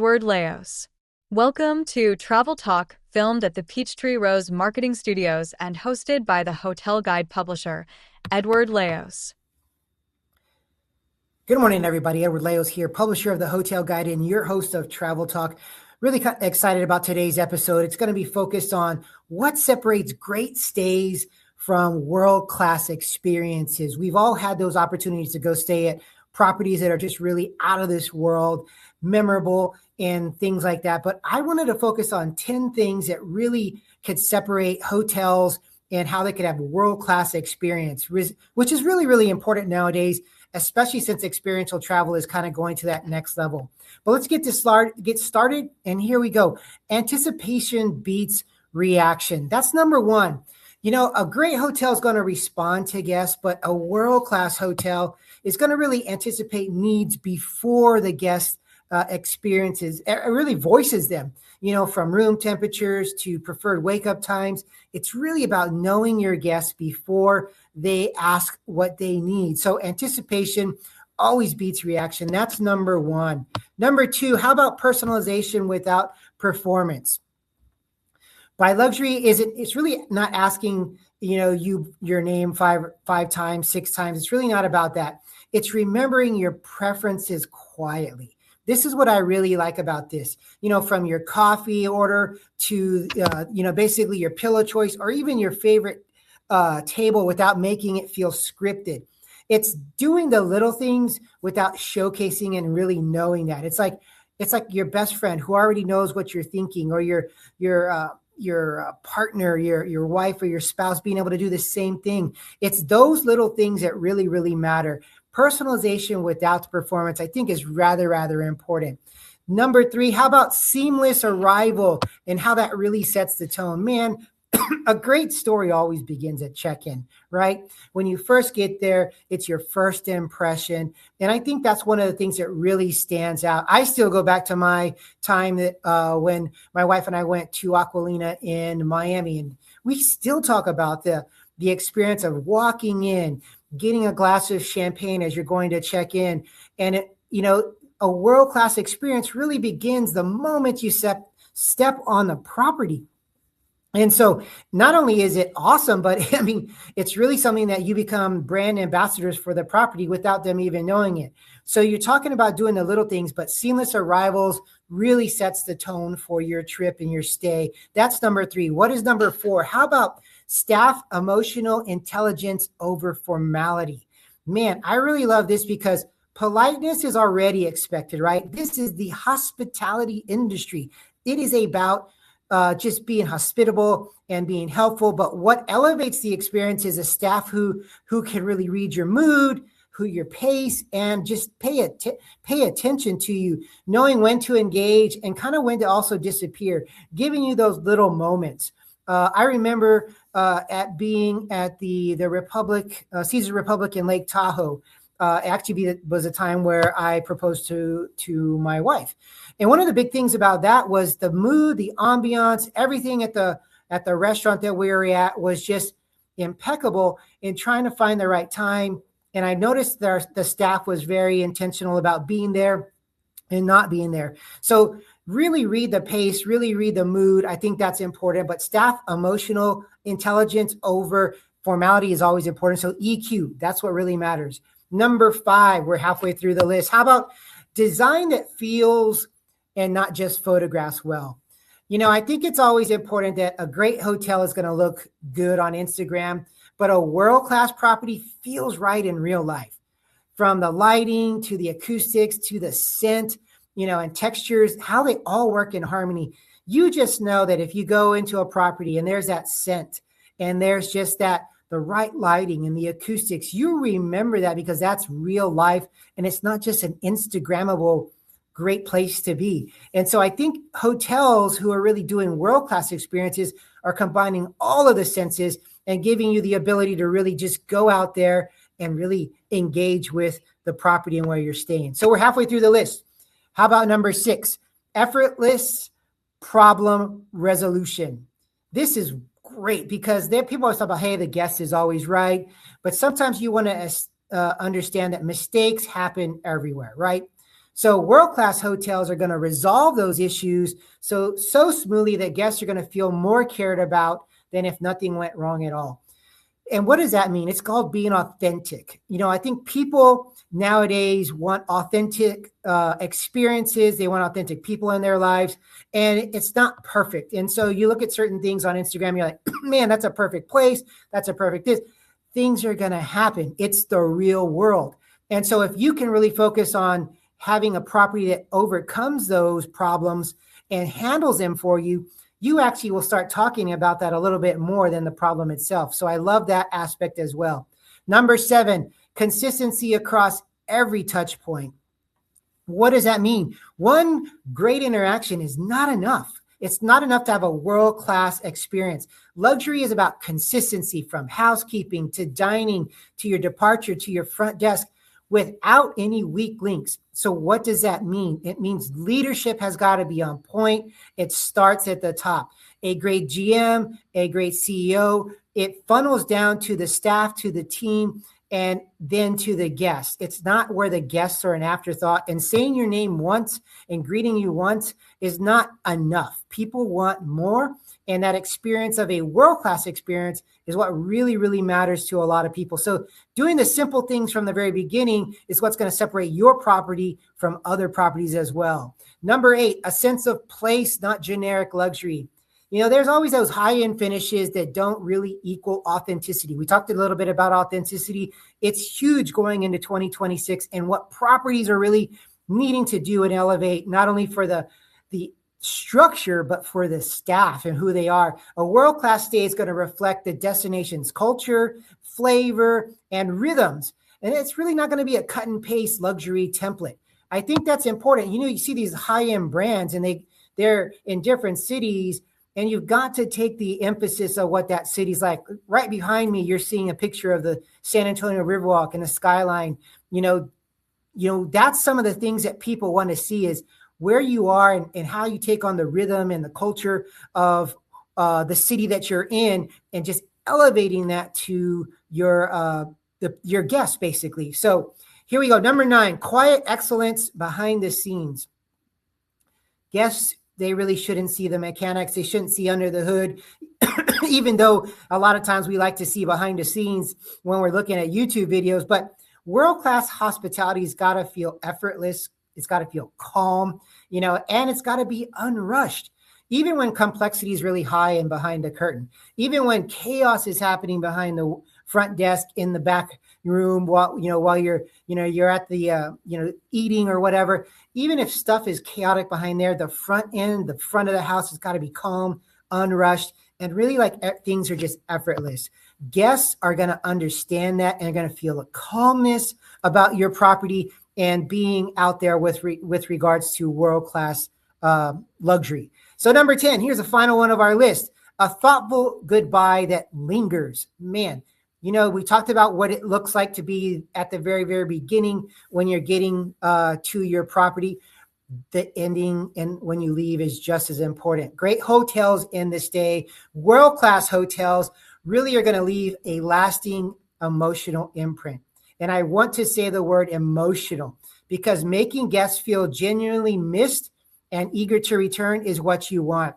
Edward Laos. Welcome to Travel Talk, filmed at the Peachtree Rose Marketing Studios and hosted by the hotel guide publisher, Edward Laos. Good morning, everybody. Edward Laos here, publisher of the Hotel Guide and your host of Travel Talk. Really excited about today's episode. It's going to be focused on what separates great stays from world-class experiences. We've all had those opportunities to go stay at properties that are just really out of this world, memorable, and things like that. But I wanted to focus on 10 things that really could separate hotels and how they could have world-class experience, which is really, really important nowadays, especially since experiential travel is kind of going to that next level. But let's get started, and here we go. Anticipation beats reaction. That's number one. You know, a great hotel is going to respond to guests, but a world-class hotel is going to really anticipate needs before the guest experiences. It really voices them, you know, from room temperatures to preferred wake-up times. It's really about knowing your guests before they ask what they need. So anticipation always beats reaction. That's number one. Number two, how about personalization without performance? By luxury, it's really not asking, you know, your name five times, six times. It's really not about that. It's remembering your preferences quietly. This is what I really like about this, you know, from your coffee order to, basically your pillow choice or even your favorite table without making it feel scripted. It's doing the little things without showcasing and really knowing that. It's like your best friend who already knows what you're thinking, or your partner, your wife or your spouse being able to do the same thing. It's those little things that really, really matter. Personalization without performance, I think, is rather important. Number three, how about seamless arrival and how that really sets the tone? Man, a great story always begins at check-in, right? When you first get there, it's your first impression. And I think that's one of the things that really stands out. I still go back to my time that when my wife and I went to Aquilina in Miami, and we still talk about the experience of walking in, getting a glass of champagne as you're going to check in. And, a world-class experience really begins the moment you step on the property. And so not only is it awesome, but I mean, it's really something that you become brand ambassadors for the property without them even knowing it. So you're talking about doing the little things, but seamless arrivals really sets the tone for your trip and your stay. That's number three. What is number four? How about staff emotional intelligence over formality? Man, I really love this because politeness is already expected, right? This is the hospitality industry. It is about just being hospitable and being helpful. But what elevates the experience is a staff who can really read your mood, your pace, and just pay attention to you, knowing when to engage and kind of when to also disappear, giving you those little moments. I remember being at the Republic, Caesar Republic in Lake Tahoe. Actually, was a time where I proposed to my wife. And one of the big things about that was the mood, the ambiance, everything at the restaurant that we were at was just impeccable in trying to find the right time. And I noticed the staff was very intentional about being there and not being there. So really read the pace, really read the mood. I think that's important. But staff emotional intelligence over formality is always important. So EQ, that's what really matters. Number five, we're halfway through the list. How about design that feels and not just photographs well? You know, I think it's always important that a great hotel is going to look good on Instagram, but a world-class property feels right in real life. From the lighting to the acoustics to the scent, and textures, how they all work in harmony. You just know that if you go into a property and there's that scent and there's just the right lighting and the acoustics, you remember that because that's real life and it's not just an Instagrammable great place to be. And so I think hotels who are really doing world-class experiences are combining all of the senses and giving you the ability to really just go out there and really engage with the property and where you're staying. So we're halfway through the list. How about number six? Effortless problem resolution. This is great because people always talk about, hey, the guest is always right. But sometimes you want to understand that mistakes happen everywhere, right? So world-class hotels are going to resolve those issues so smoothly that guests are going to feel more cared about than if nothing went wrong at all. And what does that mean? It's called being authentic. I think people nowadays want authentic experiences. They want authentic people in their lives, and it's not perfect. And so you look at certain things on Instagram, you're like, man, that's a perfect place. That's a perfect this. Things are going to happen. It's the real world. And so if you can really focus on having a property that overcomes those problems and handles them for you, you actually will start talking about that a little bit more than the problem itself. So I love that aspect as well. Number 7, consistency across every touch point. What does that mean? One great interaction is not enough. It's not enough to have a world-class experience. Luxury is about consistency, from housekeeping to dining to your departure to your front desk, without any weak links. So what does that mean? It means leadership has got to be on point. It starts at the top. A great GM, a great CEO, it funnels down to the staff, to the team, and then to the guests. It's not where the guests are an afterthought. And saying your name once and greeting you once is not enough. People want more. And that experience of a world-class experience is what really, really matters to a lot of people. So doing the simple things from the very beginning is what's going to separate your property from other properties as well. Number 8, a sense of place, not generic luxury. There's always those high-end finishes that don't really equal authenticity. We talked a little bit about authenticity. It's huge going into 2026, and what properties are really needing to do and elevate, not only for the structure, but for the staff and who they are. A world-class stay is going to reflect the destination's culture, flavor, and rhythms. And it's really not going to be a cut and paste luxury template. I think that's important. You see these high-end brands, and they're in different cities, and you've got to take the emphasis of what that city's like. Right behind me, you're seeing a picture of the San Antonio Riverwalk and the skyline. That's some of the things that people want to see, is where you are and how you take on the rhythm and the culture of the city that you're in, and just elevating that to your guests, basically. So here we go. Number 9, quiet excellence behind the scenes. Guests, they really shouldn't see the mechanics. They shouldn't see under the hood, even though a lot of times we like to see behind the scenes when we're looking at YouTube videos. But world-class hospitality has got to feel effortless. It's got to feel calm, and it's got to be unrushed. Even when complexity is really high and behind the curtain, even when chaos is happening behind the front desk in the back room while you're at the eating or whatever. Even if stuff is chaotic behind there, the front of the house has got to be calm, unrushed, and really like things are just effortless. Guests are going to understand that and are going to feel a calmness about your property and being out there with regards to world-class luxury. So number 10, here's the final one of our list: a thoughtful goodbye that lingers. Man, we talked about what it looks like to be at the very, very beginning when you're getting to your property. The ending and when you leave is just as important. Great hotels in this day, world-class hotels, really are going to leave a lasting emotional imprint. And I want to say the word emotional, because making guests feel genuinely missed and eager to return is what you want.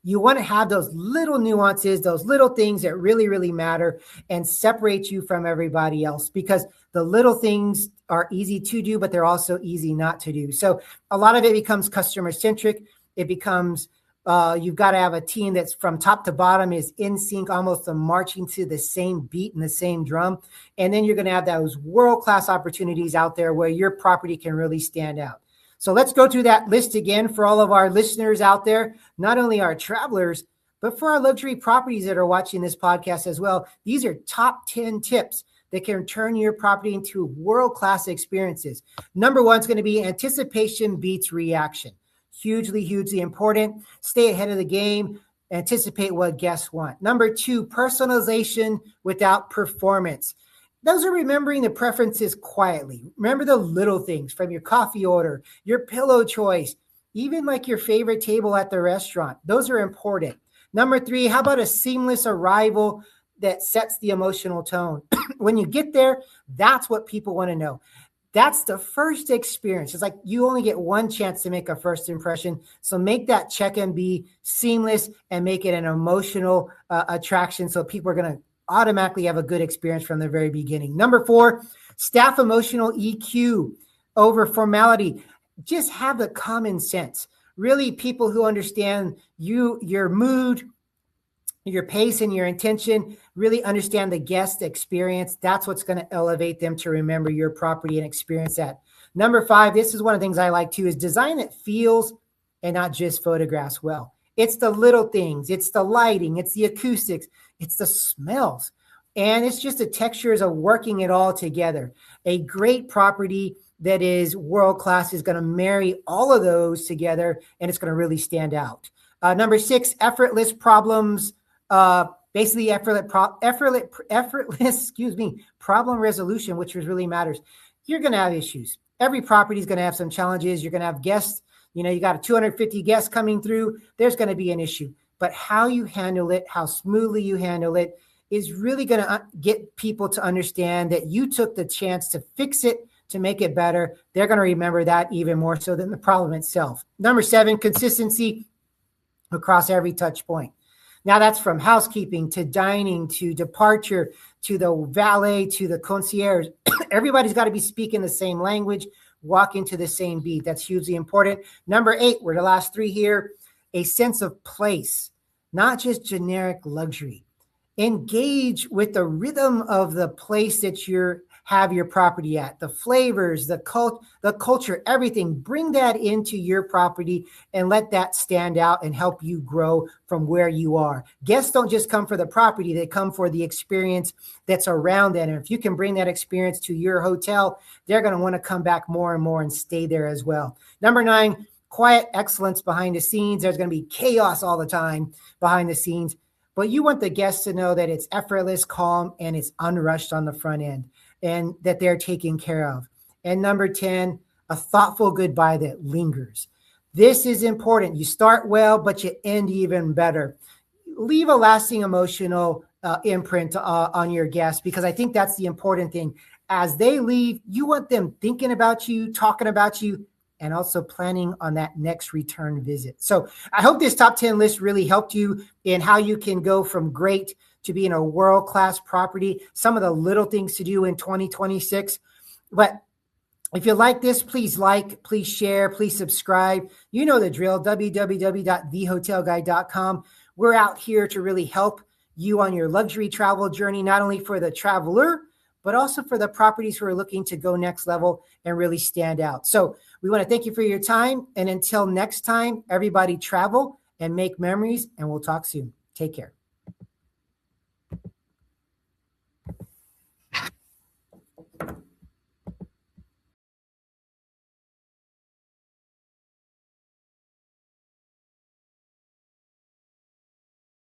You want to have those little nuances, those little things that really, really matter and separate you from everybody else, because the little things are easy to do, but they're also easy not to do. So a lot of it becomes customer centric. It becomes, you've got to have a team that's from top to bottom is in sync, almost marching to the same beat and the same drum. And then you're going to have those world-class opportunities out there where your property can really stand out. So let's go through that list again for all of our listeners out there, not only our travelers, but for our luxury properties that are watching this podcast as well. These are top 10 tips that can turn your property into world-class experiences. Number 1 is going to be anticipation beats reaction. Hugely, hugely important. Stay ahead of the game. Anticipate what guests want. Number 2, personalization without performance. Those are remembering the preferences quietly. Remember the little things, from your coffee order, your pillow choice, even like your favorite table at the restaurant. Those are important. Number 3, how about a seamless arrival that sets the emotional tone? When you get there, that's what people want to know. That's the first experience. It's like you only get one chance to make a first impression. So make that check-in be seamless and make it an emotional attraction. So people are going to automatically have a good experience from the very beginning. Number 4, staff emotional EQ over formality. Just have the common sense. Really, people who understand your mood, your pace, and your intention, really understand the guest experience. That's what's going to elevate them to remember your property and experience that. Number 5, this is one of the things I like too, is design that feels and not just photographs well. It's the little things. It's the lighting. It's the acoustics. It's the smells. And it's just the textures of working it all together. A great property that is world-class is going to marry all of those together, and it's going to really stand out. Number 6, effortless problems. Basically effortless, problem resolution, which really matters. You're going to have issues. Every property is going to have some challenges. You're going to have guests. You got 250 guests coming through. There's going to be an issue. But how you handle it, how smoothly you handle it, is really going to get people to understand that you took the chance to fix it, to make it better. They're going to remember that even more so than the problem itself. Number 7, consistency across every touch point. Now that's from housekeeping to dining to departure to the valet to the concierge. Everybody's got to be speaking the same language, walking to the same beat. That's hugely important. Number 8, we're the last 3 here, a sense of place, not just generic luxury. Engage with the rhythm of the place that you have your property at, the flavors, the culture, everything. Bring that into your property and let that stand out and help you grow from where you are. Guests don't just come for the property, they come for the experience that's around that. And if you can bring that experience to your hotel, they're going to want to come back more and more and stay there as well. Number 9, quiet excellence behind the scenes. There's going to be chaos all the time behind the scenes, but you want the guests to know that it's effortless, calm, and it's unrushed on the front end, and that they're taken care of. And number 10, a thoughtful goodbye that lingers. This is important. You start well, but you end even better. Leave a lasting emotional imprint on your guests, because I think that's the important thing. As they leave, you want them thinking about you, talking about you, and also planning on that next return visit. So I hope this top 10 list really helped you in how you can go from great to being a world-class property, some of the little things to do in 2026. But if you like this, please like, please share, please subscribe. You know the drill, www.thehotelguide.com. We're out here to really help you on your luxury travel journey, not only for the traveler, but also for the properties who are looking to go next level and really stand out. So we want to thank you for your time. And until next time, everybody travel and make memories, and we'll talk soon. Take care.